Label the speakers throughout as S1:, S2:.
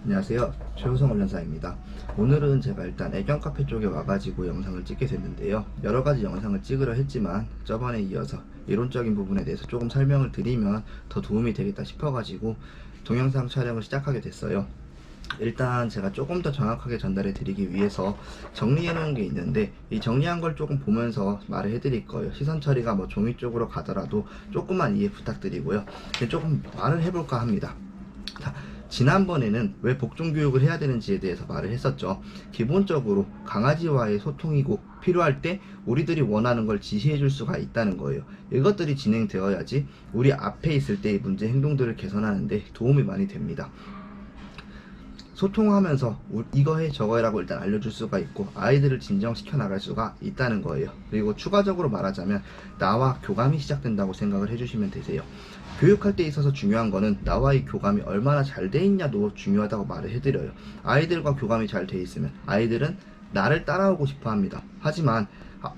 S1: 안녕하세요, 최우성 훈련사입니다. 오늘은 제가 일단 애견 카페 쪽에 와가지고 영상을 찍게 됐는데요, 여러가지 영상을 찍으려 했지만 저번에 이어서 이론적인 부분에 대해서 조금 설명을 드리면 더 도움이 되겠다 싶어가지고 동영상 촬영을 시작하게 됐어요. 일단 제가 조금 더 정확하게 전달해 드리기 위해서 정리해 놓은 게 있는데, 이 정리한 걸 조금 보면서 말을 해 드릴 거예요. 시선 처리가 뭐 종이 쪽으로 가더라도 조금만 이해 부탁드리고요. 조금 말을 해볼까 합니다. 자, 지난번에는 왜 복종 교육을 해야 되는지에 대해서 말을 했었죠. 기본적으로 강아지와의 소통이고, 필요할 때 우리들이 원하는 걸 지시해 줄 수가 있다는 거예요. 이것들이 진행되어야지 우리 앞에 있을 때의 문제 행동들을 개선하는데 도움이 많이 됩니다. 소통하면서 이거 해 저거 해라고 일단 알려줄 수가 있고, 아이들을 진정시켜 나갈 수가 있다는 거예요. 그리고 추가적으로 말하자면 나와 교감이 시작된다고 생각을 해주시면 되세요. 교육할 때 있어서 중요한 거는 나와의 교감이 얼마나 잘 돼 있냐도 중요하다고 말을 해드려요. 아이들과 교감이 잘 돼 있으면 아이들은 나를 따라오고 싶어 합니다. 하지만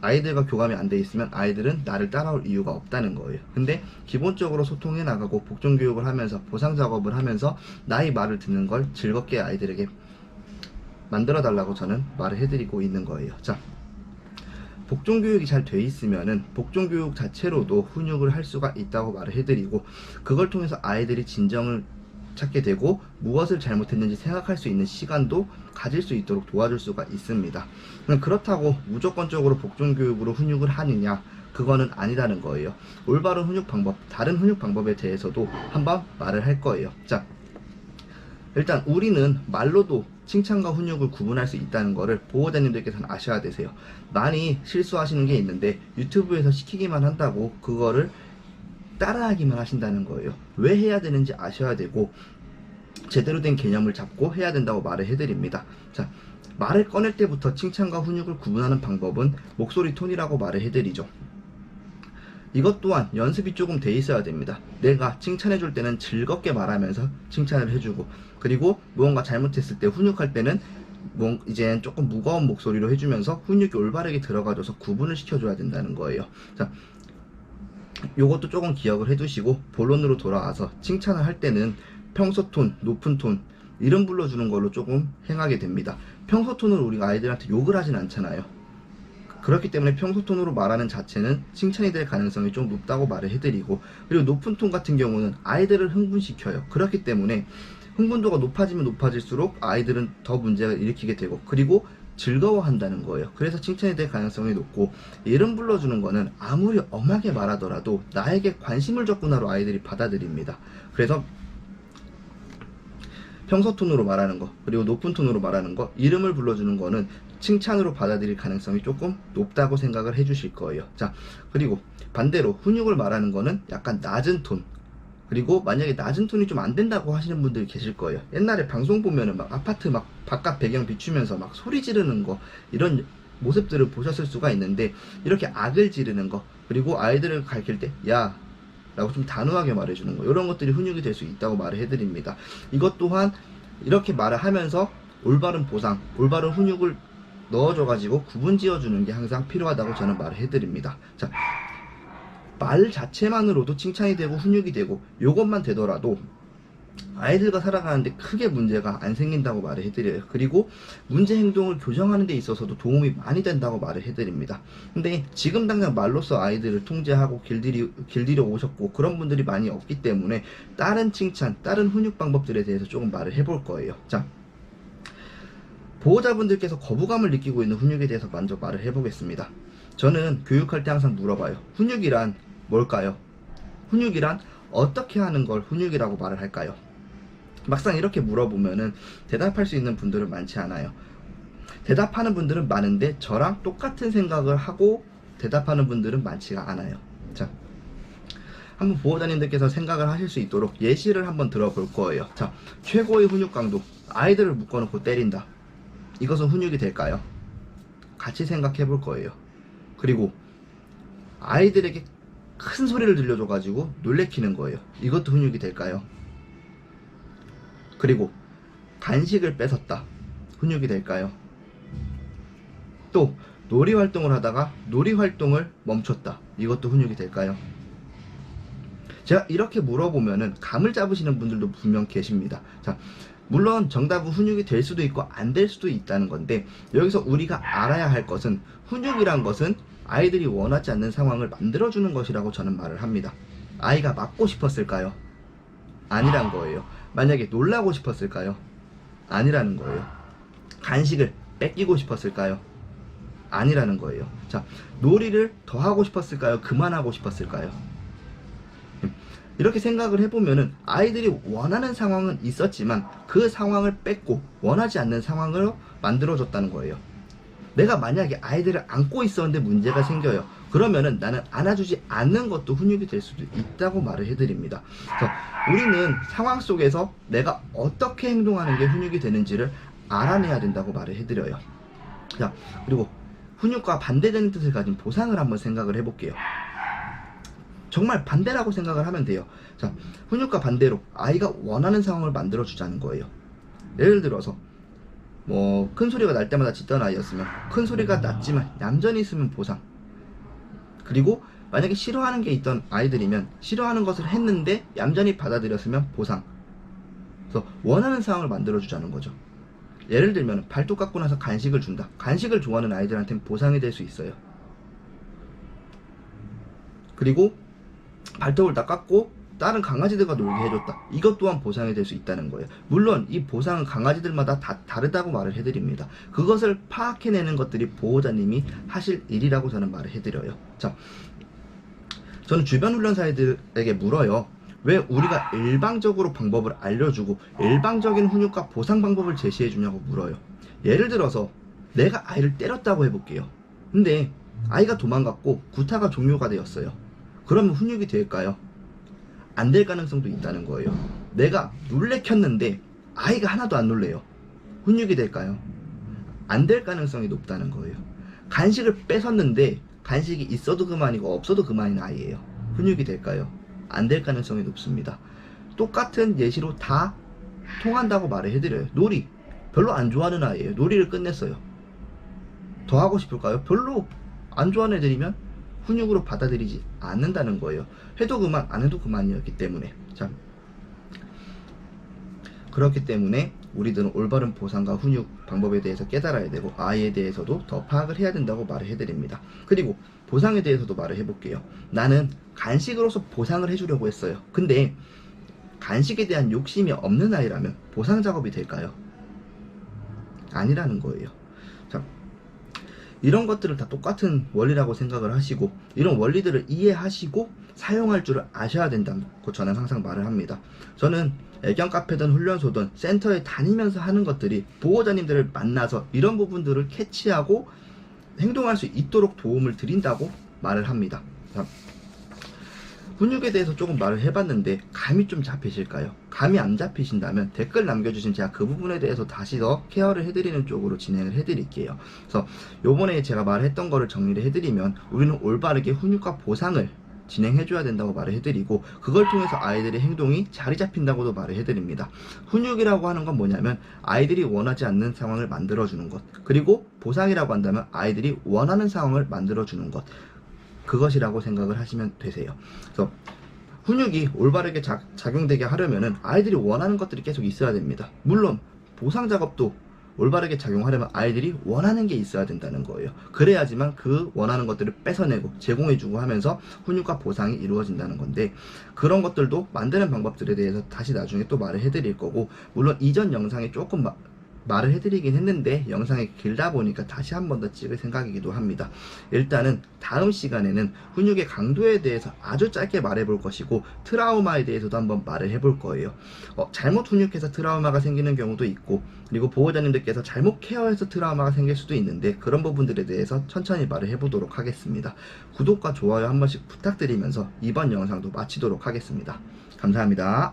S1: 아이들과 교감이 안 돼 있으면 아이들은 나를 따라올 이유가 없다는 거예요. 근데 기본적으로 소통해 나가고 복종 교육을 하면서 보상 작업을 하면서 나의 말을 듣는 걸 즐겁게 아이들에게 만들어 달라고 저는 말을 해드리고 있는 거예요. 자, 복종 교육이 잘 돼 있으면은 복종 교육 자체로도 훈육을 할 수가 있다고 말을 해드리고, 그걸 통해서 아이들이 진정을 찾게 되고 무엇을 잘못했는지 생각할 수 있는 시간도 가질 수 있도록 도와줄 수가 있습니다. 그렇다고 무조건적으로 복종 교육으로 훈육을 하느냐, 그거는 아니라는 거예요. 올바른 훈육 방법, 다른 훈육 방법에 대해서도 한번 말을 할 거예요. 자, 일단 우리는 말로도 칭찬과 훈육을 구분할 수 있다는 거를 보호자님들께서는 아셔야 되세요. 많이 실수하시는 게 있는데 유튜브에서 시키기만 한다고 그거를 따라하기만 하신다는 거예요. 왜 해야 되는지 아셔야 되고 제대로 된 개념을 잡고 해야 된다고 말을 해드립니다. 자, 말을 꺼낼 때부터 칭찬과 훈육을 구분하는 방법은 목소리 톤이라고 말을 해드리죠. 이것 또한 연습이 조금 돼 있어야 됩니다. 내가 칭찬해 줄 때는 즐겁게 말하면서 칭찬을 해주고, 그리고 무언가 잘못했을 때 훈육할 때는 이제 조금 무거운 목소리로 해주면서 훈육이 올바르게 들어가줘서 구분을 시켜줘야 된다는 거예요. 자, 요것도 조금 기억을 해두시고 본론으로 돌아와서 칭찬을 할 때는 평소 톤, 높은 톤 이름 불러주는 걸로 조금 행하게 됩니다. 평소 톤으로 우리가 아이들한테 욕을 하진 않잖아요. 그렇기 때문에 평소 톤으로 말하는 자체는 칭찬이 될 가능성이 좀 높다고 말을 해드리고, 그리고 높은 톤 같은 경우는 아이들을 흥분시켜요. 그렇기 때문에 흥분도가 높아지면 높아질수록 아이들은 더 문제를 일으키게 되고, 그리고 즐거워한다는 거예요. 그래서 칭찬이 될 가능성이 높고, 이름 불러주는 거는 아무리 엄하게 말하더라도 나에게 관심을 줬구나로 아이들이 받아들입니다. 그래서 평소 톤으로 말하는 거, 그리고 높은 톤으로 말하는 거, 이름을 불러주는 거는 칭찬으로 받아들일 가능성이 조금 높다고 생각을 해주실 거예요. 자, 그리고 반대로 훈육을 말하는 거는 약간 낮은 톤, 그리고 만약에 낮은 톤이 좀 안 된다고 하시는 분들이 계실 거예요. 옛날에 방송 보면은 막 아파트 막 바깥 배경 비추면서 막 소리 지르는 거, 이런 모습들을 보셨을 수가 있는데, 이렇게 악을 지르는 거, 그리고 아이들을 가르칠 때 야 라고 좀 단호하게 말해주는 거, 이런 것들이 훈육이 될 수 있다고 말을 해드립니다. 이것 또한 이렇게 말을 하면서 올바른 보상, 올바른 훈육을 넣어줘가지고 구분 지어주는 게 항상 필요하다고 저는 말을 해드립니다. 자, 말 자체만으로도 칭찬이 되고 훈육이 되고 요것만 되더라도 아이들과 살아가는데 크게 문제가 안 생긴다고 말을 해드려요. 그리고 문제 행동을 교정하는 데 있어서도 도움이 많이 된다고 말을 해드립니다. 근데 지금 당장 말로써 아이들을 통제하고 길들여 오셨고 그런 분들이 많이 없기 때문에 다른 칭찬, 다른 훈육 방법들에 대해서 조금 말을 해볼 거예요. 자, 보호자분들께서 거부감을 느끼고 있는 훈육에 대해서 먼저 말을 해보겠습니다. 저는 교육할 때 항상 물어봐요. 훈육이란 뭘까요? 훈육이란 어떻게 하는 걸 훈육이라고 말을 할까요? 막상 이렇게 물어보면은 대답할 수 있는 분들은 많지 않아요. 대답하는 분들은 많은데 저랑 똑같은 생각을 하고 대답하는 분들은 많지가 않아요. 자, 한번 보호자님들께서 생각을 하실 수 있도록 예시를 한번 들어볼 거예요. 자, 최고의 훈육 강도, 아이들을 묶어놓고 때린다. 이것은 훈육이 될까요? 같이 생각해 볼 거예요. 그리고 아이들에게 큰 소리를 들려줘가지고 놀래키는 거예요. 이것도 훈육이 될까요? 그리고 간식을 뺏었다. 훈육이 될까요? 또 놀이 활동을 하다가 놀이 활동을 멈췄다. 이것도 훈육이 될까요? 제가 이렇게 물어보면은 감을 잡으시는 분들도 분명 계십니다. 자, 물론 정답은 훈육이 될 수도 있고 안 될 수도 있다는 건데, 여기서 우리가 알아야 할 것은 훈육이란 것은 아이들이 원하지 않는 상황을 만들어주는 것이라고 저는 말을 합니다. 아이가 맞고 싶었을까요? 아니란 거예요. 만약에 놀라고 싶었을까요? 아니라는 거예요. 간식을 뺏기고 싶었을까요? 아니라는 거예요. 자, 놀이를 더 하고 싶었을까요? 그만하고 싶었을까요? 이렇게 생각을 해보면은 아이들이 원하는 상황은 있었지만 그 상황을 뺏고 원하지 않는 상황으로 만들어줬다는 거예요. 내가 만약에 아이들을 안고 있었는데 문제가 생겨요. 그러면은 나는 안아주지 않는 것도 훈육이 될 수도 있다고 말을 해드립니다. 그래서 우리는 상황 속에서 내가 어떻게 행동하는 게 훈육이 되는지를 알아내야 된다고 말을 해드려요. 자, 그리고 훈육과 반대되는 뜻을 가진 보상을 한번 생각을 해볼게요. 정말 반대라고 생각을 하면 돼요. 자, 훈육과 반대로 아이가 원하는 상황을 만들어 주자는 거예요. 예를 들어서 뭐 큰 소리가 날 때마다 짖던 아이였으면 큰 소리가 났지만 얌전히 있으면 보상. 그리고 만약에 싫어하는 게 있던 아이들이면 싫어하는 것을 했는데 얌전히 받아들였으면 보상. 그래서 원하는 상황을 만들어 주자는 거죠. 예를 들면 발톱 깎고 나서 간식을 준다. 간식을 좋아하는 아이들한테는 보상이 될 수 있어요. 그리고 발톱을 다 깎고 다른 강아지들과 놀게 해줬다. 이것 또한 보상이 될 수 있다는 거예요. 물론 이 보상은 강아지들마다 다 다르다고 말을 해드립니다. 그것을 파악해내는 것들이 보호자님이 하실 일이라고 저는 말을 해드려요. 자, 저는 주변 훈련사들에게 물어요. 왜 우리가 일방적으로 방법을 알려주고 일방적인 훈육과 보상 방법을 제시해주냐고 물어요. 예를 들어서 내가 아이를 때렸다고 해볼게요. 근데 아이가 도망갔고 구타가 종료가 되었어요. 그러면 훈육이 될까요? 안 될 가능성도 있다는 거예요. 내가 놀래켰는데 아이가 하나도 안 놀래요. 훈육이 될까요? 안 될 가능성이 높다는 거예요. 간식을 뺏었는데 간식이 있어도 그만이고 없어도 그만인 아이예요. 훈육이 될까요? 안 될 가능성이 높습니다. 똑같은 예시로 다 통한다고 말을 해드려요. 놀이 별로 안 좋아하는 아이예요. 놀이를 끝냈어요. 더 하고 싶을까요? 별로 안 좋아하는 애들이면 훈육으로 받아들이지 않는다는 거예요. 해도 그만, 안 해도 그만이었기 때문에. 자, 그렇기 때문에 우리들은 올바른 보상과 훈육 방법에 대해서 깨달아야 되고 아이에 대해서도 더 파악을 해야 된다고 말을 해드립니다. 그리고 보상에 대해서도 말을 해볼게요. 나는 간식으로서 보상을 해주려고 했어요. 근데 간식에 대한 욕심이 없는 아이라면 보상 작업이 될까요? 아니라는 거예요. 자, 이런 것들을 다 똑같은 원리라고 생각을 하시고 이런 원리들을 이해하시고 사용할 줄을 아셔야 된다고 저는 항상 말을 합니다. 저는 애견 카페든 훈련소든 센터에 다니면서 하는 것들이 보호자님들을 만나서 이런 부분들을 캐치하고 행동할 수 있도록 도움을 드린다고 말을 합니다. 자, 훈육에 대해서 조금 말을 해봤는데 감이 좀 잡히실까요? 감이 안 잡히신다면 댓글 남겨주신 제가 그 부분에 대해서 다시 더 케어를 해드리는 쪽으로 진행을 해드릴게요. 그래서 요번에 제가 말했던 거를 정리를 해드리면 우리는 올바르게 훈육과 보상을 진행해줘야 된다고 말을 해드리고 그걸 통해서 아이들의 행동이 자리 잡힌다고도 말을 해드립니다. 훈육이라고 하는 건 뭐냐면 아이들이 원하지 않는 상황을 만들어주는 것, 그리고 보상이라고 한다면 아이들이 원하는 상황을 만들어주는 것, 그것이라고 생각을 하시면 되세요. 그래서 훈육이 올바르게 작용되게 하려면은 아이들이 원하는 것들이 계속 있어야 됩니다. 물론 보상 작업도 올바르게 작용하려면 아이들이 원하는 게 있어야 된다는 거예요. 그래야지만 그 원하는 것들을 뺏어내고 제공해주고 하면서 훈육과 보상이 이루어진다는 건데, 그런 것들도 만드는 방법들에 대해서 다시 나중에 또 말을 해드릴 거고, 물론 이전 영상에 조금 말을 해드리긴 했는데 영상이 길다 보니까 다시 한 번 더 찍을 생각이기도 합니다. 일단은 다음 시간에는 훈육의 강도에 대해서 아주 짧게 말해볼 것이고 트라우마에 대해서도 한번 말을 해볼 거예요. 잘못 훈육해서 트라우마가 생기는 경우도 있고, 그리고 보호자님들께서 잘못 케어해서 트라우마가 생길 수도 있는데 그런 부분들에 대해서 천천히 말을 해보도록 하겠습니다. 구독과 좋아요 한 번씩 부탁드리면서 이번 영상도 마치도록 하겠습니다. 감사합니다.